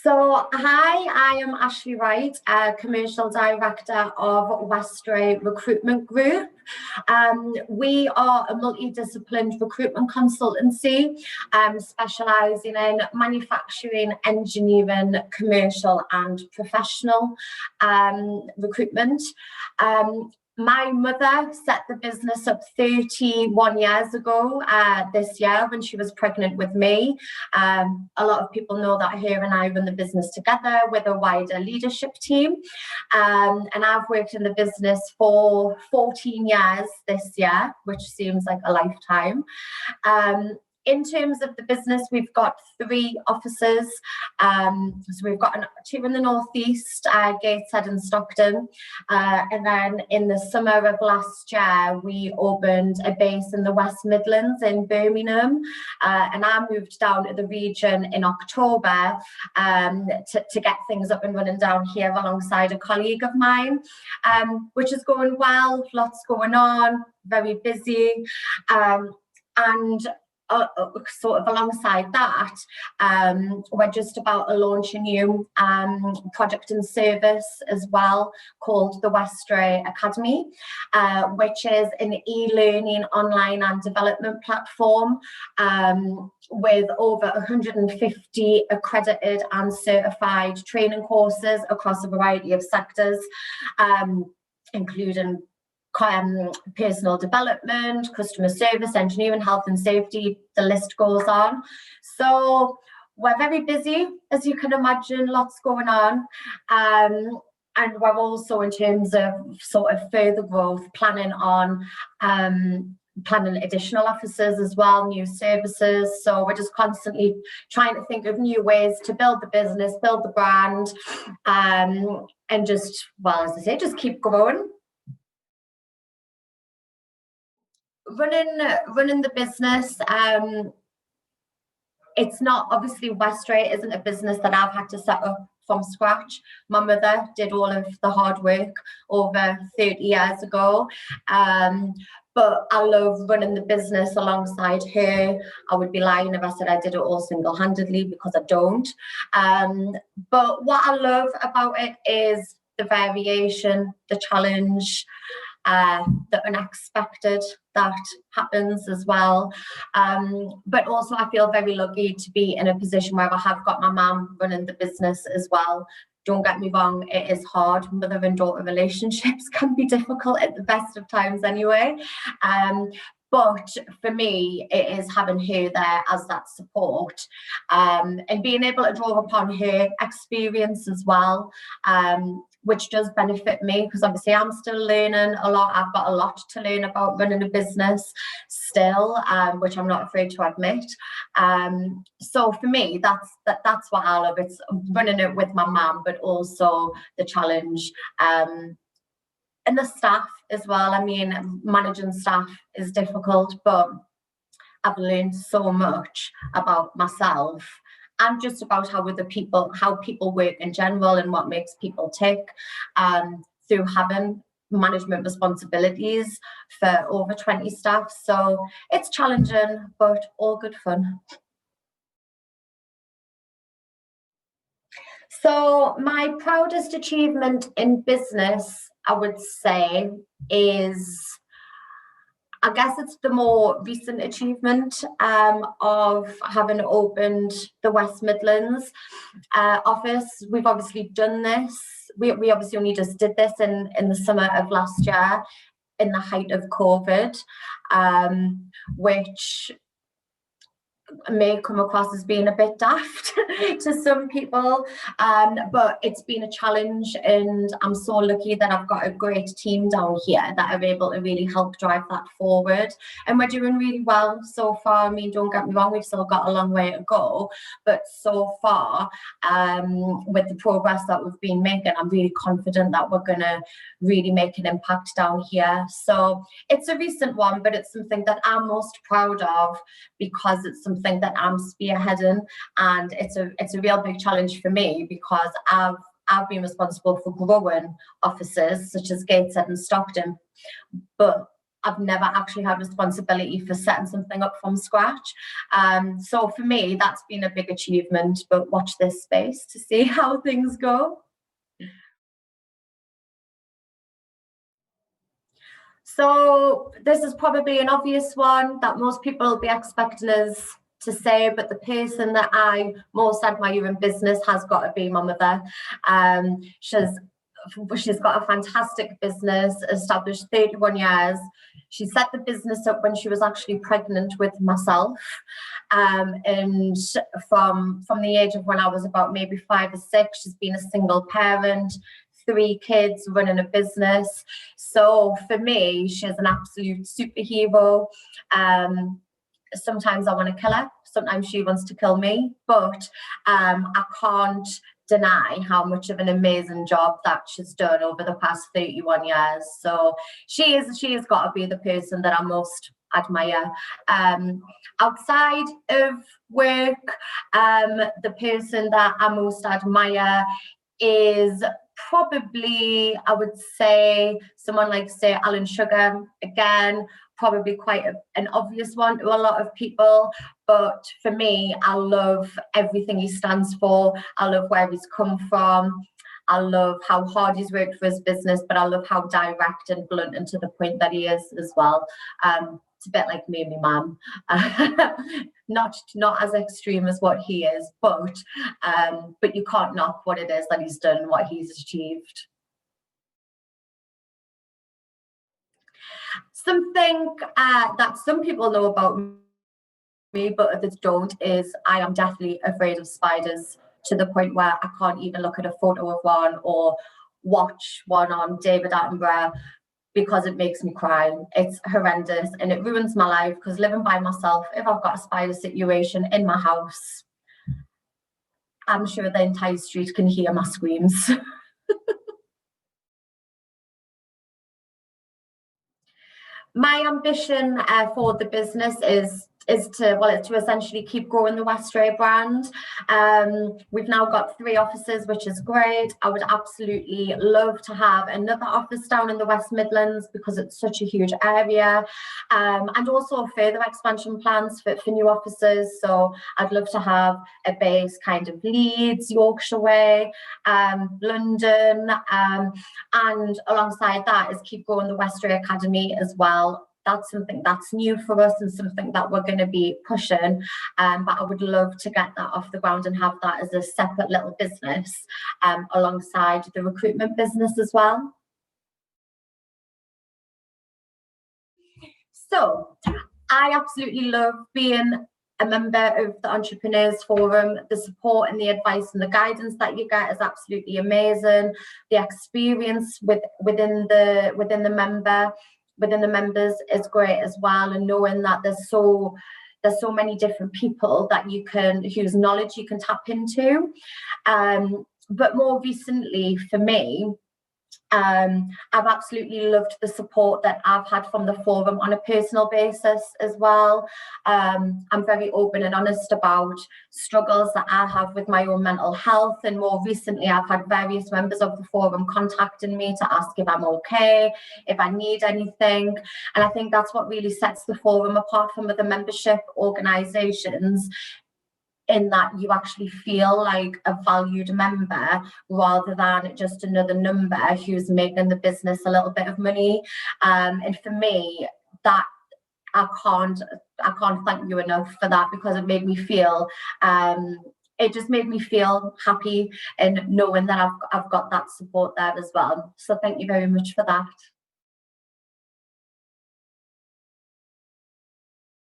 So, hi, I am Ashleigh Wright, Commercial Director of Ashleigh Recruitment Group. We are a multidisciplined recruitment consultancy specialising in manufacturing, engineering, commercial and professional recruitment. My mother set the business up 31 years ago this year when she was pregnant with me. A lot of people know that her and I run the business together with a wider leadership team. And I've worked in the business for 14 years this year, which seems like a lifetime. In terms of the business, we've got 3 offices. So we've got 2 in the northeast, Gateshead and Stockton. And then in the summer of last year, we opened a base in the West Midlands in Birmingham. And I moved down to the region in October to get things up and running down here alongside a colleague of mine, which is going well, lots going on, very busy. And sort of alongside that, we're just about to launch a new product and service as well called the Ashleigh Academy, which is an e-learning online and development platform with over 150 accredited and certified training courses across a variety of sectors, including personal development, customer service, engineering, health and safety, the list goes on. So we're very busy, as you can imagine, lots going on. And we're also, in terms of sort of further growth, planning additional offices as well, new services. So we're just constantly trying to think of new ways to build the business, build the brand, and just, well, as I say, just keep growing. Running the business, it's not, obviously Ashleigh isn't a business that I've had to set up from scratch. My mother did all of the hard work over 30 years ago. But I love running the business alongside her. I would be lying if I said I did it all single-handedly, because I don't. But what I love about it is the variation, the challenge, the unexpected that happens as well. But also I feel very lucky to be in a position where I have got my mum running the business as well. Don't get me wrong, it is hard. Mother and daughter relationships can be difficult at the best of times anyway. But for me, it is having her there as that support, and being able to draw upon her experience as well, which does benefit me, because obviously I'm still learning a lot. I've got a lot to learn about running a business still, which I'm not afraid to admit. So for me, that's what I love. It's running it with my mum, but also the challenge. And the staff as well. I mean, managing staff is difficult, but I've learned so much about myself and just about how people work in general and what makes people tick, through having management responsibilities for over 20 staff. So it's challenging, but all good fun. So my proudest achievement in business, I would say, is, I guess it's the more recent achievement of having opened the West Midlands office. We've obviously done this. We obviously only just did this in the summer of last year, in the height of COVID, which may come across as being a bit daft to some people, but it's been a challenge, and I'm so lucky that I've got a great team down here that are able to really help drive that forward, and we're doing really well so far. I mean, don't get me wrong, we've still got a long way to go, but so far, with the progress that we've been making, I'm really confident that we're going to really make an impact down here. So it's a recent one, but it's something that I'm most proud of, because it's something that I'm spearheading, and it's a real big challenge for me, because I've been responsible for growing offices such as Gateshead and Stockton, but I've never actually had responsibility for setting something up from scratch. So for me, that's been a big achievement, but watch this space to see how things go. So this is probably an obvious one that most people will be expecting us to say, but the person that I most admire in business has got to be my mother. She's got a fantastic business, established 31 years. She set the business up when she was actually pregnant with myself. And from the age of when I was about maybe 5 or 6, she's been a single parent, 3 kids, running a business. So for me, she's an absolute superhero. Sometimes I want to kill her. Sometimes she wants to kill me. But I can't deny how much of an amazing job that she's done over the past 31 years. So she has got to be the person that I most admire. Outside of work, the person that I most admire is probably, I would say, someone like, say, Alan Sugar. Again, probably quite an obvious one to a lot of people, but for me, I love everything he stands for. I love where he's come from. I love how hard he's worked for his business, but I love how direct and blunt and to the point that he is as well. It's a bit like me and my mum. Not as extreme as what he is, but you can't knock what it is that he's done and what he's achieved. Something that some people know about me, but others don't, is I am definitely afraid of spiders, to the point where I can't even look at a photo of one or watch one on David Attenborough because it makes me cry. It's horrendous and it ruins my life, because living by myself, if I've got a spider situation in my house, I'm sure the entire street can hear my screams. My ambition for the business is to essentially keep growing the Wright brand. We've now got 3 offices, which is great. I would absolutely love to have another office down in the West Midlands because it's such a huge area, and also further expansion plans for new offices. So I'd love to have a base kind of Leeds, Yorkshire way, London, and alongside that is keep growing the Wright Academy as well. That's something that's new for us and something that we're going to be pushing. But I would love to get that off the ground and have that as a separate little business alongside the recruitment business as well. So I absolutely love being a member of the Entrepreneurs Forum. The support and the advice and the guidance that you get is absolutely amazing. The experience within the members is great as well, and knowing that there's so many different people that whose knowledge you can tap into. But more recently for me, I've absolutely loved the support that I've had from the forum on a personal basis as well. I'm very open and honest about struggles that I have with my own mental health, and more recently I've had various members of the forum contacting me to ask if I'm okay, if I need anything, and I think that's what really sets the forum apart from other membership organisations, in that you actually feel like a valued member rather than just another number who's making the business a little bit of money. And for me, that I can't thank you enough for that, because it made me feel it just made me feel happy, and knowing that I've got that support there as well. So thank you very much for that.